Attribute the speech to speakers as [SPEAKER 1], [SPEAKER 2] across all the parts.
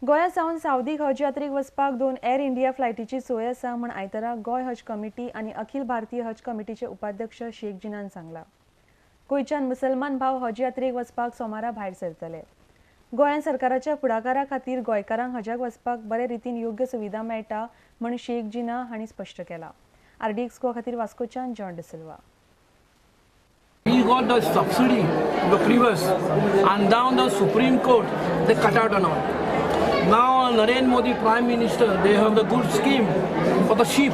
[SPEAKER 1] गोंया सावन सावदीक हज यात्रेक वचपाक 2 एअर इंडिया फ्लायटीची सोय आसा म्हण आयतारा गोंय हज कमिटी आनी अखिल भारतीय हज कमिटीचे उपाध्यक्ष शेख जिनान सांगला। गोंयच्यान मुसलमान भाव हज यात्रेक वचपाक सोमारा भायर सरतले। गोंयान सरकाराच्या फुडाकारा खातीर गोंयकारांक हजाक वचपाक बरे रितीन योग्य सुविधा मेळटा म्हण शेख जिना हांणी स्पश्ट केला। RDX गोवा खातीर वास्कोच्यान John D'Silva.
[SPEAKER 2] He got the subsidy, the previous, and down the Supreme Court, they cut out and all. Now Narendra Modi, Prime Minister, they have the good scheme for the sheep.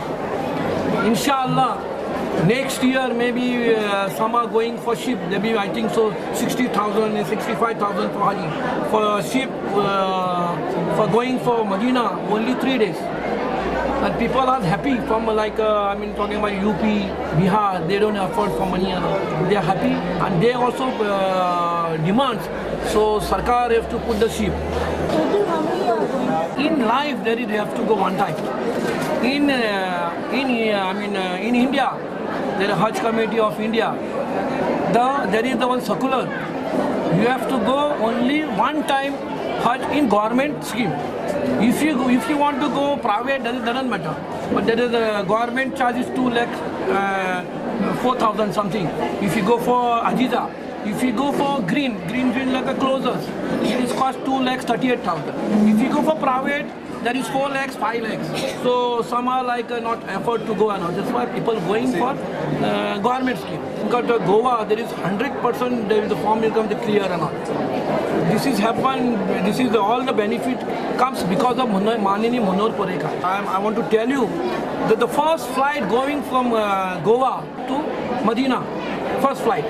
[SPEAKER 2] Inshallah, next year maybe some are going for sheep. Maybe I think so 60,000, 65,000 for Haji. For sheep, for going for Medina, only 3 days. And people are happy from talking about UP, Bihar, they don't afford for money. They are happy and they also demand. So Sarkar have to put the sheep. In life, they have to go one time. In India, there is Hajj Committee of India. There is the one circular. You have to go only one time Hajj in government scheme. If you want to go private, that doesn't matter. But there is a government charges 2 lakh 4,000 something. If you go for Ajiza, if you go for green like a closers, it is cost 2 lakhs 38,000. If you go for private, there is 4 lakhs, 5 lakhs. So some are not afford to go and all. That's why people going for government scheme. Because Goa, there is 100% there is the farm income clear and all. This is happened. This is all the benefit comes because of Manini Manor Parrikar. I want to tell you that the first flight going from Goa to Medina, first flight.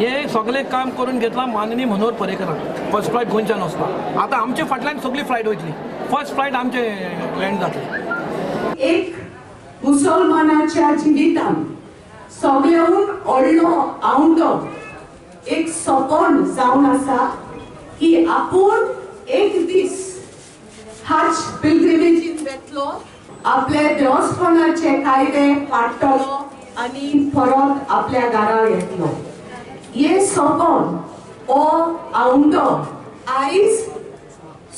[SPEAKER 2] हे सगळे काम करून घेतला माननीय मनोहर पर्रीकरान. First flight गोंयच्यान वचपा. आता आमचे फाटल्यान सगळी फ्लायट वयतली. फर्स्ट फ्लायट आमचे लँड जातले.
[SPEAKER 3] एक मुसलमानाच्या जिवितान सगळ्याहून व्हडलो आवंडो एक सपन जावन आसा की आपूण एक दीस हज पिल्ग्रिमेजीन वेतलो, आपले देवस्थानाचे कायदे पाळटलो आनी परत आपल्या घरा येतलो. ये सपन ओ आवंडो आयज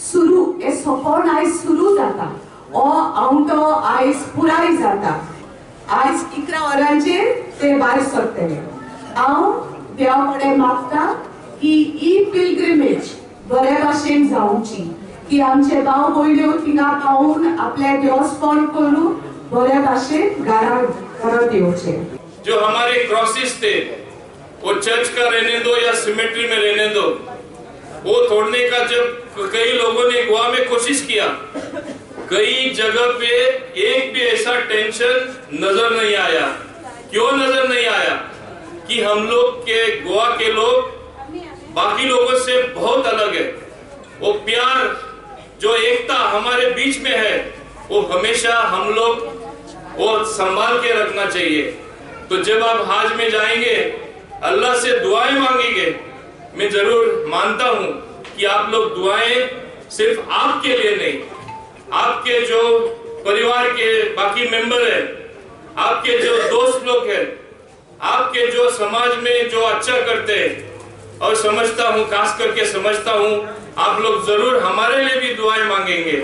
[SPEAKER 3] सुरू जाता. ओ आवंडो आयज पुराय जाता. आयज 11 वरांचेर ते भायर सरतले. हांव देवा कडेन मागता की ही पिल्ग्रिमेज बरे भाशेन जावची, की आमचे भाव भयण्यो थिंगा पावून आपले देवस्थान करून बरे भाशेन घरा परत येवचे.
[SPEAKER 4] जो हमारे क्रॉसेस थे वो चर्च का रहने दो या सिमेट्री में रहने दो, वो तोड़ने का जब कई लोगों ने गोवा में कोशिश किया, कई जगह पे एक भी ऐसा टेंशन नजर नहीं आया. क्यों नजर नहीं आया? कि हम लोग के गोवा के लोग बाकी लोगों से बहुत अलग है. वो प्यार जो एकता हमारे बीच में है वो हमेशा हम लोग वो संभाल के रखना चाहिए. तो जब आप हज में जाएंगे, अल्लाह से दुआएं मांगेंगे, मैं जरूर मानता हूं कि आप लोग दुआएं सिर्फ आपके लिए नहीं, आपके जो परिवार के बाकी मेंबर है, आपके जो दोस्त लोग हैं, आपके जो समाज में जो अच्छा करते हैं, और समझता हूं, खास करके समझता हूं, आप लोग जरूर हमारे लिए भी दुआएं मांगेंगे.